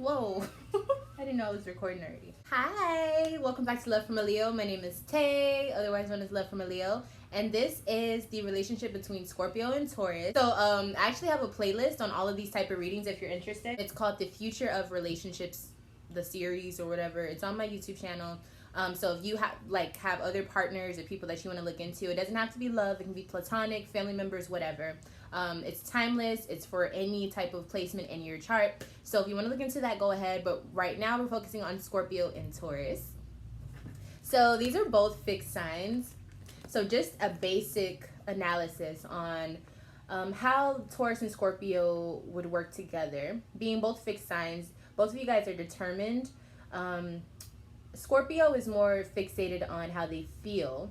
Whoa. I didn't know I was recording already. Hi, welcome back to Love from a Leo. My name is Tay, otherwise known as Love from a Leo. And this is the relationship between Scorpio and Taurus. So I actually have a playlist on all of these type of readings if you're interested. It's called The Future of Relationships, the series or whatever. It's on my YouTube channel. So if you have other partners or people that you want to look into, it doesn't have to be love. It can be platonic, family members, whatever. It's timeless. It's for any type of placement in your chart. So if you want to look into that, go ahead. But right now we're focusing on Scorpio and Taurus. So these are both fixed signs. So just a basic analysis on how Taurus and Scorpio would work together. Being both fixed signs, both of you guys are determined. Scorpio is more fixated on how they feel.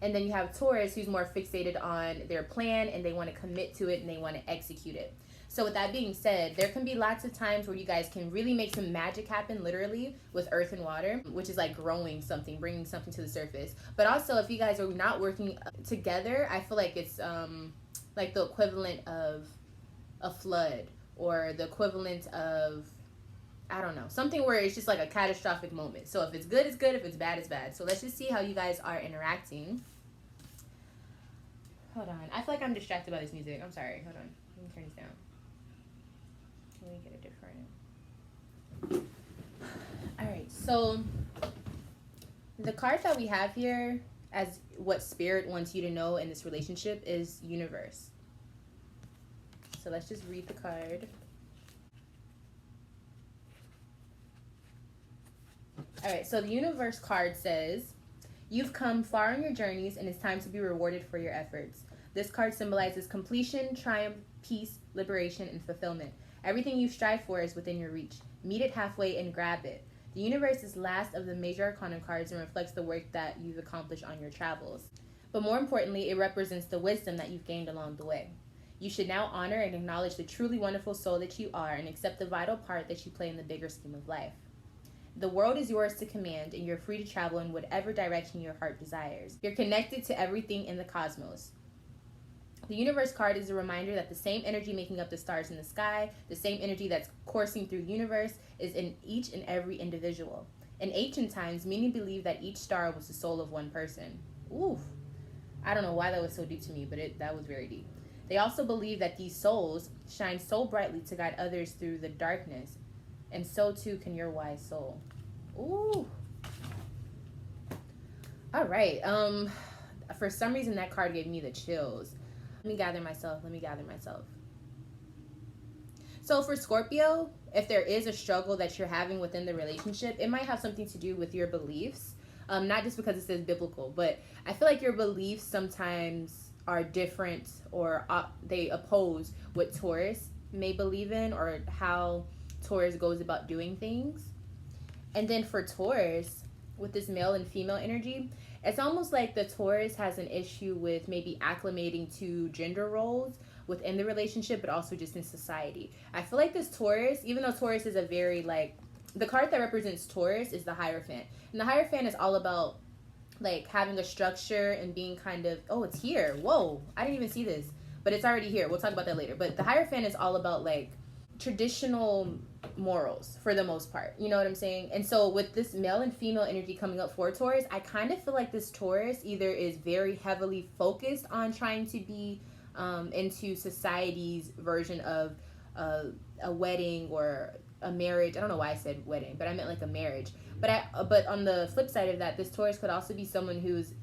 And then you have Taurus, who's more fixated on their plan and they want to commit to it and they want to execute it. So with that being said, there can be lots of times where you guys can really make some magic happen, literally, with earth and water, which is like growing something, bringing something to the surface. But also, if you guys are not working together, I feel like it's like the equivalent of a flood or the equivalent of, I don't know, something where it's just like a catastrophic moment. So if it's good, it's good. If it's bad, it's bad. So let's just see how you guys are interacting. Hold on. I feel like I'm distracted by this music. I'm sorry. Hold on. Let me turn this down. Let me get a different. Alright, so the card that we have here as what Spirit wants you to know in this relationship is universe. So let's just read the card. Alright, so the universe card says, you've come far on your journeys and it's time to be rewarded for your efforts. This card symbolizes completion, triumph, peace, liberation, and fulfillment. Everything you strive for is within your reach. Meet it halfway and grab it. The universe is last of the major arcana cards and reflects the work that you've accomplished on your travels. But more importantly, it represents the wisdom that you've gained along the way. You should now honor and acknowledge the truly wonderful soul that you are and accept the vital part that you play in the bigger scheme of life. The world is yours to command, and you're free to travel in whatever direction your heart desires. You're connected to everything in the cosmos. The universe card is a reminder that the same energy making up the stars in the sky, the same energy that's coursing through the universe, is in each and every individual. In ancient times, many believed that each star was the soul of one person. Oof. I don't know why that was so deep to me, but that was very deep. They also believed that these souls shine so brightly to guide others through the darkness, and so too can your wise soul. Ooh. All right. For some reason, that card gave me the chills. Let me gather myself. So for Scorpio, if there is a struggle that you're having within the relationship, it might have something to do with your beliefs. Not just because it says biblical, but I feel like your beliefs sometimes are different or they oppose what Taurus may believe in or how Taurus goes about doing things. And then for Taurus, with this male and female energy, it's almost like the Taurus has an issue with maybe acclimating to gender roles within the relationship, but also just in society. I feel like this Taurus, even though Taurus is a very the card that represents Taurus is the Hierophant. And the Hierophant is all about having a structure and being kind of, oh, it's here. Whoa, I didn't even see this, but it's already here. We'll talk about that later. But the Hierophant is all about traditional morals for the most part, you know what I'm saying? And so with this male and female energy coming up for Taurus, I kind of feel like this Taurus either is very heavily focused on trying to be into society's version of a wedding or a marriage. I don't know why I said wedding, but I meant a marriage. But on the flip side of that, this Taurus could also be someone who's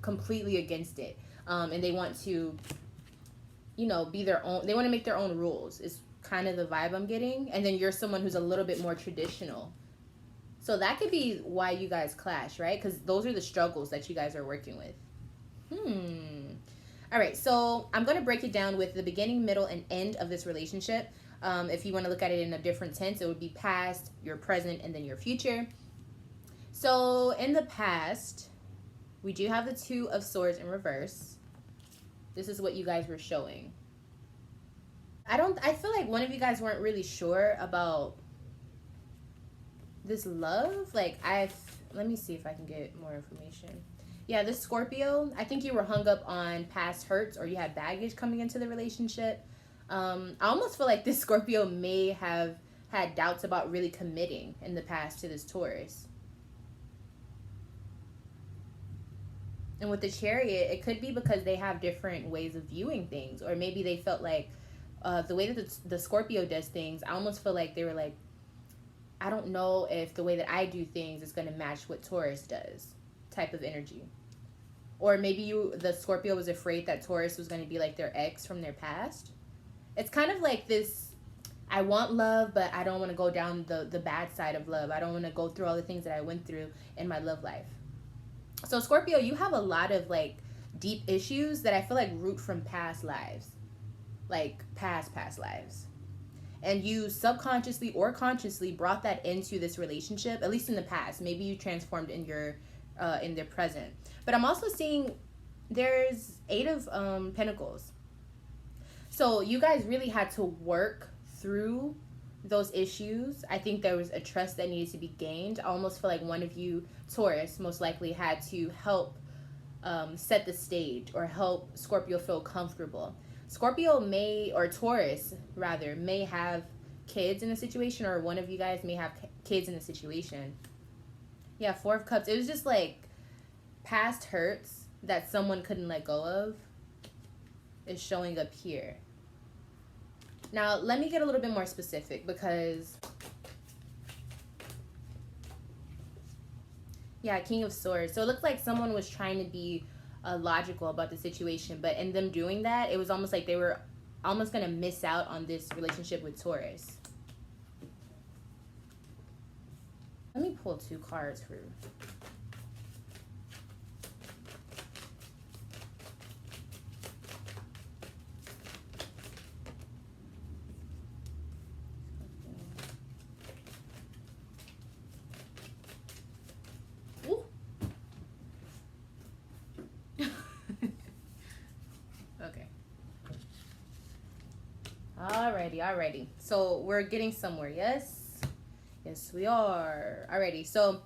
completely against it, and they want to, be their own. They want to make their own rules. Is kind of the vibe I'm getting. And then you're someone who's a little bit more traditional. So that could be why you guys clash, right? Because those are the struggles that you guys are working with. All right, so I'm going to break it down with the beginning, middle, and end of this relationship. If you want to look at it in a different tense, it would be past, your present, and then your future. So in the past, we do have the Two of Swords in reverse. This is what you guys were showing. I feel like one of you guys weren't really sure about this love. Let me see if I can get more information. Yeah, this Scorpio, I think you were hung up on past hurts or you had baggage coming into the relationship. I almost feel like this Scorpio may have had doubts about really committing in the past to this Taurus. And with the Chariot, it could be because they have different ways of viewing things, or maybe they felt like the way that the Scorpio does things, I almost feel like they were like, I don't know if the way that I do things is going to match what Taurus does type of energy. Or maybe the Scorpio was afraid that Taurus was going to be like their ex from their past. It's kind of like this, I want love, but I don't want to go down the bad side of love. I don't want to go through all the things that I went through in my love life. So Scorpio, you have a lot of like deep issues that I feel like root from past lives. Like past lives. And you subconsciously or consciously brought that into this relationship, at least in the past. Maybe you transformed in their present. But I'm also seeing there's 8 of Pentacles. So you guys really had to work through those issues. I think there was a trust that needed to be gained. I almost feel like one of you, Taurus, most likely had to help set the stage or help Scorpio feel comfortable. Scorpio or Taurus rather, may have kids in a situation, or one of you guys may have kids in a situation. Yeah, 4 of Cups. It was just like past hurts that someone couldn't let go of is showing up here. Now, let me get a little bit more specific because, yeah, King of Swords. So it looked like someone was trying to be logical about the situation, but in them doing that, it was almost like they were almost going to miss out on this relationship with Taurus. Let me pull 2 cards for you. Alrighty. So we're getting somewhere, yes? Yes, we are. Alrighty, so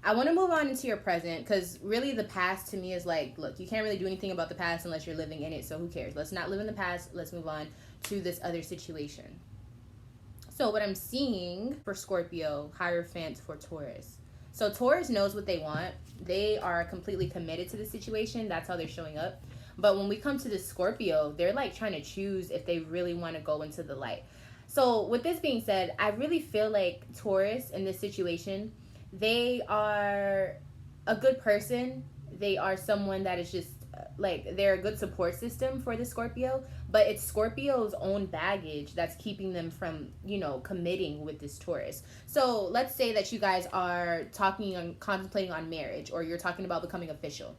I want to move on into your present, because really the past to me is like, look, you can't really do anything about the past unless you're living in it, so who cares? Let's not live in the past. Let's move on to this other situation. So what I'm seeing for Scorpio, Hierophant for Taurus. So Taurus knows what they want. They are completely committed to the situation. That's how they're showing up. But when we come to the Scorpio, they're like trying to choose if they really want to go into the light. So with this being said, I really feel like Taurus in this situation, they are a good person. They are someone that is just like, they're a good support system for the Scorpio, but it's Scorpio's own baggage that's keeping them from, committing with this Taurus. So let's say that you guys are contemplating on marriage, or you're talking about becoming official.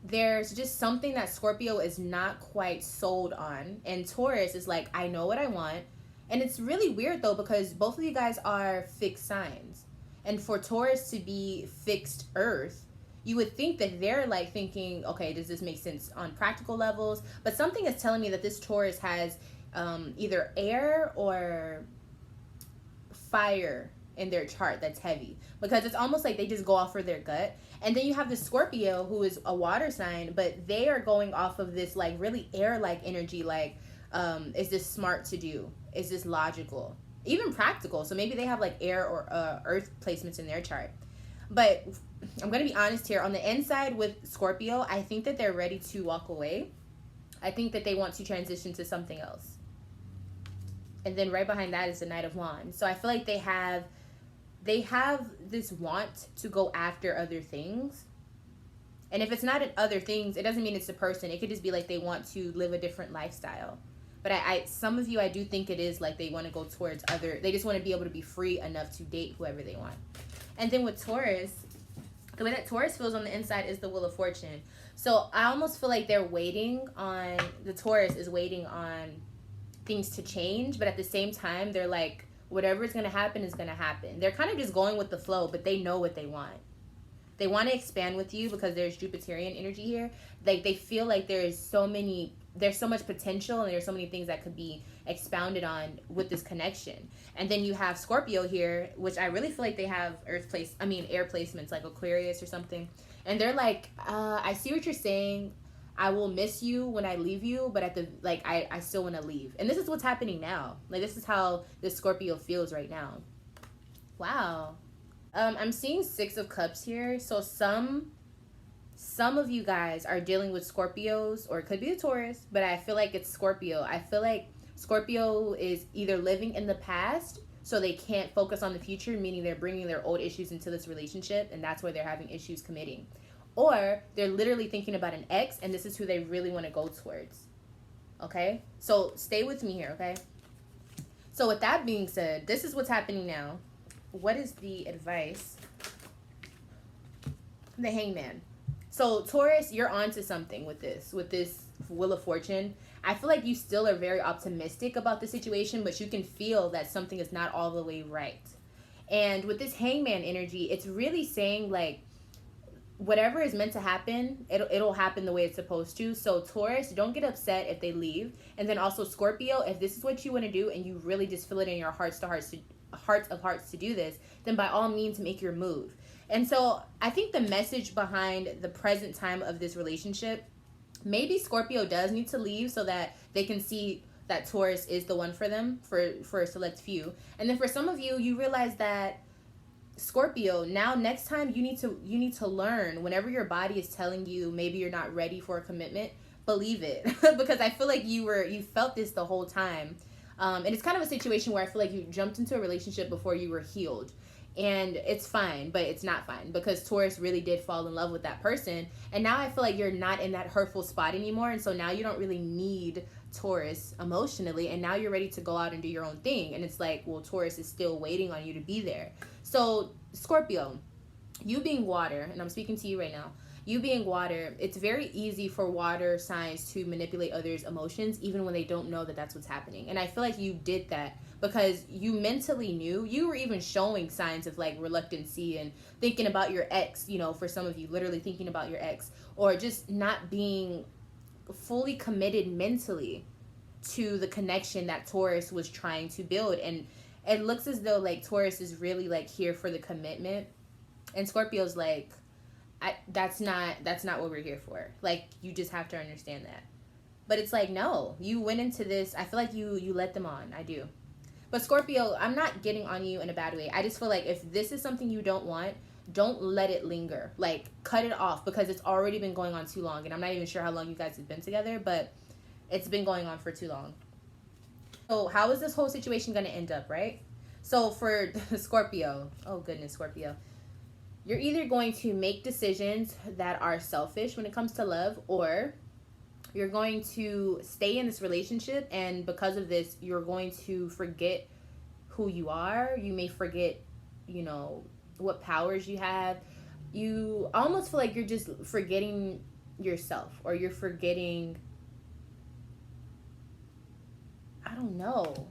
There's just something that Scorpio is not quite sold on, and Taurus is like, I know what I want. And it's really weird though, because both of you guys are fixed signs, and for Taurus to be fixed earth, you would think that they're like thinking, okay, does this make sense on practical levels? But something is telling me that this Taurus has either air or fire in their chart that's heavy, because it's almost like they just go off for their gut. And then you have the Scorpio, who is a water sign, but they are going off of this like really air-like energy, like is this smart to do? Is this logical? Even practical. So maybe they have like air or earth placements in their chart. But I'm going to be honest here. On the inside with Scorpio, I think that they're ready to walk away. I think that they want to transition to something else. And then right behind that is the Knight of Wands. So I feel like they have this want to go after other things. And if it's not in other things, it doesn't mean it's a person. It could just be like they want to live a different lifestyle. But some of you, I do think it is like they want to go towards they just want to be able to be free enough to date whoever they want. And then with Taurus, the way that Taurus feels on the inside is the Wheel of Fortune. So I almost feel like the Taurus is waiting on things to change. But at the same time, they're like, whatever is going to happen is going to happen. They're kind of just going with the flow, but they know what they want. They want to expand with you because there's Jupiterian energy here. Like they feel like there's so much potential, and there's so many things that could be expounded on with this connection. And then you have Scorpio here, which I really feel like they have air placements like Aquarius or something. And they're like, I see what you're saying. I will miss you when I leave you, but I still want to leave. And this is what's happening now. Like, this is how the Scorpio feels right now. Wow. I'm seeing 6 of Cups here. So some of you guys are dealing with Scorpios, or it could be a Taurus, but I feel like it's Scorpio. I feel like Scorpio is either living in the past, so they can't focus on the future, meaning they're bringing their old issues into this relationship, and that's why they're having issues committing. Or they're literally thinking about an ex, and this is who they really want to go towards. Okay? So stay with me here, okay? So with that being said, this is what's happening now. What is the advice? The Hangman. So Taurus, you're onto something with this Wheel of Fortune. I feel like you still are very optimistic about the situation, but you can feel that something is not all the way right. And with this Hangman energy, it's really saying like, whatever is meant to happen, it'll happen the way it's supposed to. So Taurus, don't get upset if they leave. And then also Scorpio, if this is what you want to do and you really just feel it in your heart of hearts to do this, then by all means make your move. And so I think the message behind the present time of this relationship, maybe Scorpio does need to leave so that they can see that Taurus is the one for them, for a select few. And then for some of you, you realize that Scorpio, now next time you need to learn, whenever your body is telling you maybe you're not ready for a commitment, believe it. Because I feel like you felt this the whole time. And it's kind of a situation where I feel like you jumped into a relationship before you were healed. And it's fine, but it's not fine, because Taurus really did fall in love with that person. And now I feel like you're not in that hurtful spot anymore. And so now you don't really need Taurus emotionally. And now you're ready to go out and do your own thing. And it's like, well, Taurus is still waiting on you to be there. So Scorpio, you being water, and I'm speaking to you right now, you being water, it's very easy for water signs to manipulate others' emotions, even when they don't know that that's what's happening. And I feel like you did that because you mentally knew. You were even showing signs of like reluctancy and thinking about your ex, you know, for some of you, literally thinking about your ex, or just not being fully committed mentally to the connection that Taurus was trying to build. And it looks as though like Taurus is really like here for the commitment, and Scorpio's like, that's not what we're here for. Like, you just have to understand that. But it's like, no, you went into this, I feel like you let them on. I do. But Scorpio, I'm not getting on you in a bad way. I just feel like if this is something you don't want, don't let it linger. Like, cut it off, because it's already been going on too long. And I'm not even sure how long you guys have been together, but it's been going on for too long. So how is this whole situation going to end up, right? So for Scorpio, oh goodness, Scorpio, you're either going to make decisions that are selfish when it comes to love, or you're going to stay in this relationship, and because of this, you're going to forget who you are. You may forget, you know, what powers you have. You almost feel like you're just forgetting yourself, or you're forgetting, I don't know.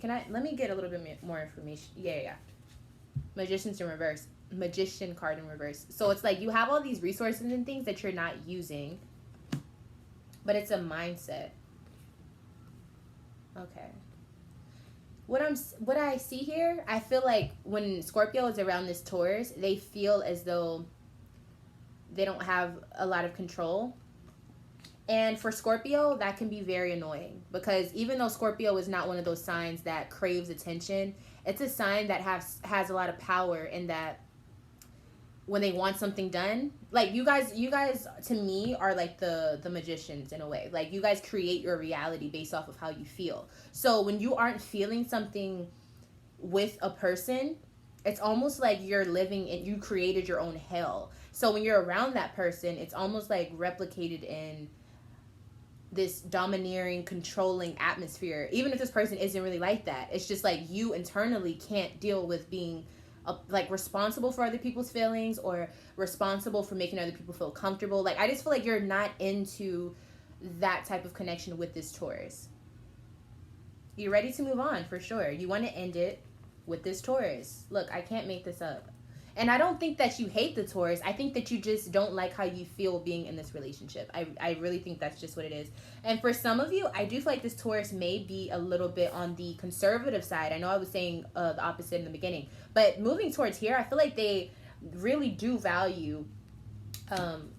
Let me get a little bit more information. Yeah. Magician's in reverse. Magician card in reverse. So it's like you have all these resources and things that you're not using, but it's a mindset. Okay. What I see here, I feel like when Scorpio is around this Taurus, they feel as though they don't have a lot of control. And for Scorpio, that can be very annoying, because even though Scorpio is not one of those signs that craves attention, it's a sign that has a lot of power, in that when they want something done, like you guys to me are like the magicians in a way. Like, you guys create your reality based off of how you feel. So when you aren't feeling something with a person, it's almost like you're living in, you created your own hell. So when you're around that person, it's almost like replicated in this domineering, controlling atmosphere, even if this person isn't really like that. It's just like you internally can't deal with being like responsible for other people's feelings, or responsible for making other people feel comfortable. Like, I just feel like you're not into that type of connection with this Taurus. You're ready to move on for sure. You want to end it with this Taurus. Look, I can't make this up. And I don't think that you hate the Taurus. I think that you just don't like how you feel being in this relationship. I really think that's just what it is. And for some of you, I do feel like this Taurus may be a little bit on the conservative side. I know I was saying the opposite in the beginning. But moving towards here, I feel like they really do value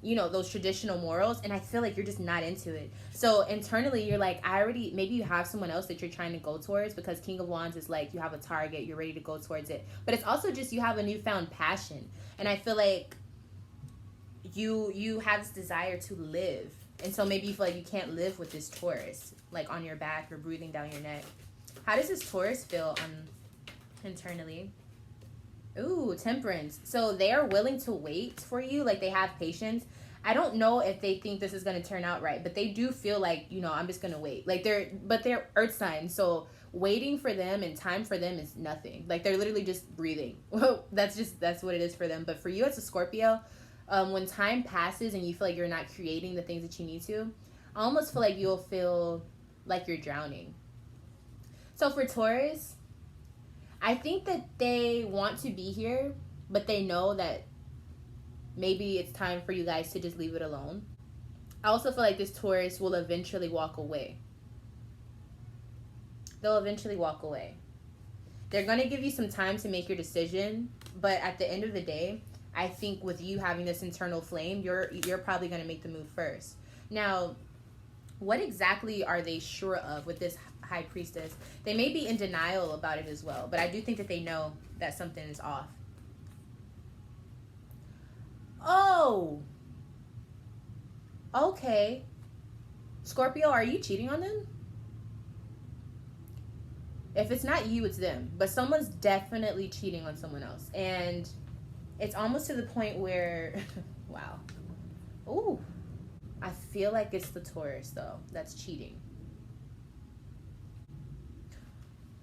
you know, those traditional morals, and I feel like you're just not into it. So internally you're like, I already, maybe you have someone else that you're trying to go towards, because King of Wands is like you have a target, you're ready to go towards it, but it's also just you have a newfound passion. And I feel like you have this desire to live, and so maybe you feel like you can't live with this Taurus like on your back or breathing down your neck. How does this Taurus feel internally? Ooh, Temperance. So they are willing to wait for you. Like, they have patience. I don't know if they think this is going to turn out right, but they do feel like, you know, I'm just going to wait. Like, they're earth signs. So waiting for them and time for them is nothing. Like, they're literally just breathing. Well, that's what it is for them. But for you as a Scorpio, when time passes and you feel like you're not creating the things that you need to, I almost feel like you'll feel like you're drowning. So for Taurus, I think that they want to be here, but they know that maybe it's time for you guys to just leave it alone. I also feel like this Taurus will eventually walk away. They'll eventually walk away. They're going to give you some time to make your decision, but at the end of the day, I think with you having this internal flame, you're probably going to make the move first. Now, what exactly are they sure of with this High Priestess? They may be in denial about it as well, but I do think that they know that something is off. Oh, okay. Scorpio, are you cheating on them? If it's not you, it's them. But someone's definitely cheating on someone else. And it's almost to the point where, wow. Ooh. I feel like it's the Taurus, though, that's cheating.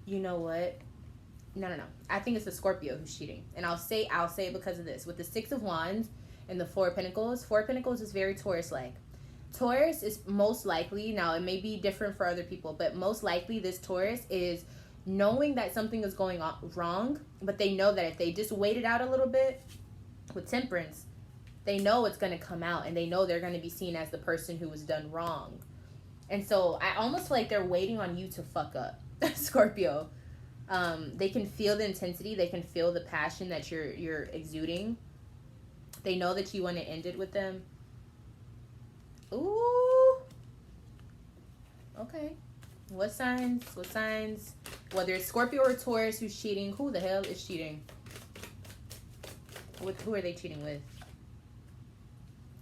You know what? No. I think it's the Scorpio who's cheating. And I'll say it because of this. With the Six of Wands and the Four of Pentacles is very Taurus-like. Taurus is most likely, now it may be different for other people, but most likely this Taurus is knowing that something is going on wrong, but they know that if they just wait it out a little bit, with Temperance, they know it's going to come out, and they know they're going to be seen as the person who was done wrong. And so I almost feel like they're waiting on you to fuck up, Scorpio. They can feel the intensity. They can feel the passion that you're exuding. They know that you want to end it with them. Ooh. Okay. What signs? Whether it's Scorpio or Taurus who's cheating, who the hell is cheating? Who are they cheating with?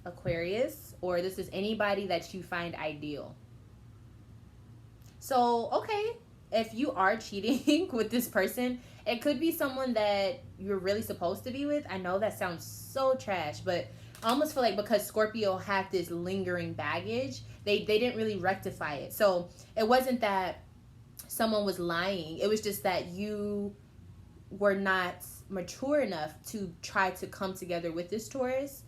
Aquarius, or this is anybody that you find ideal. So, okay, if you are cheating with this person, it could be someone that you're really supposed to be with. I know that sounds so trash, but I almost feel like because Scorpio had this lingering baggage, they didn't really rectify it. So it wasn't that someone was lying. It was just that you were not mature enough to try to come together with this Taurus.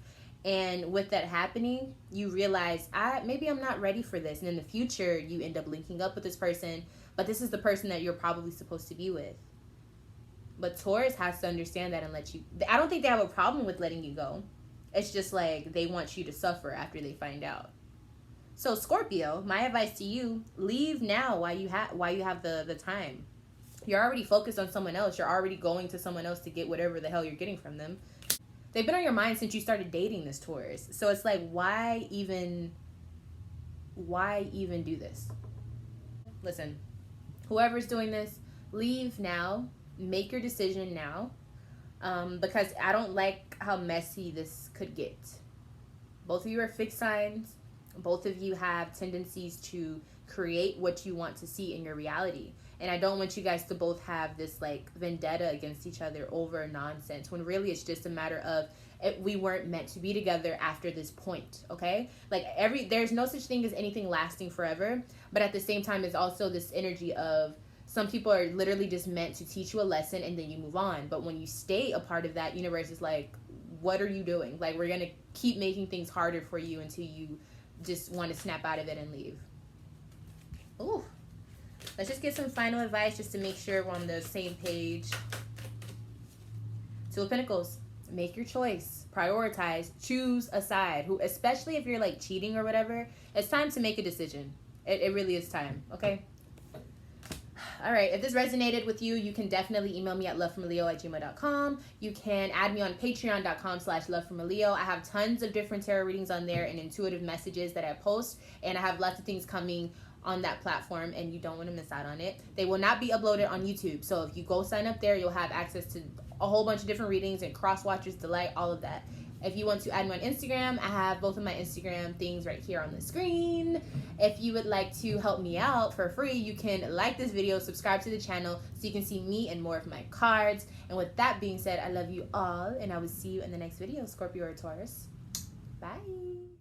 And with that happening, you realize, maybe I'm not ready for this. And in the future, you end up linking up with this person, but this is the person that you're probably supposed to be with. But Taurus has to understand that and let you... I don't think they have a problem with letting you go. It's just like they want you to suffer after they find out. So Scorpio, my advice to you, leave now while you have the time. You're already focused on someone else. You're already going to someone else to get whatever the hell you're getting from them. They've been on your mind since you started dating this Taurus. So it's like, why even do this? Listen, whoever's doing this, leave now. Make your decision now. Because I don't like how messy this could get. Both of you are fixed signs. Both of you have tendencies to create what you want to see in your reality. And I don't want you guys to both have this like vendetta against each other over nonsense, when really it's just a matter of we weren't meant to be together after this point, okay? Like there's no such thing as anything lasting forever, but at the same time it's also this energy of some people are literally just meant to teach you a lesson and then you move on. But when you stay a part of that, universe is like, what are you doing? Like, we're gonna keep making things harder for you until you just want to snap out of it and leave. Ooh. Let's just get some final advice just to make sure we're on the same page. Two of Pentacles. Make your choice. Prioritize. Choose a side. Especially if you're like cheating or whatever, it's time to make a decision. It really is time, okay? All right. If this resonated with you, you can definitely email me at lovefromaleo@gmail.com. You can add me on patreon.com/lovefromaleo. I have tons of different tarot readings on there and intuitive messages that I post. And I have lots of things coming on that platform, and you don't want to miss out on it. They will not be uploaded on YouTube. So if you go sign up there, you'll have access to a whole bunch of different readings and cross watchers, delight, all of that. If you want to add me on Instagram, I have both of my Instagram things right here on the screen. If you would like to help me out for free, you can like this video, subscribe to the channel so you can see me and more of my cards. And with that being said, I love you all, and I will see you in the next video, Scorpio or Taurus. Bye.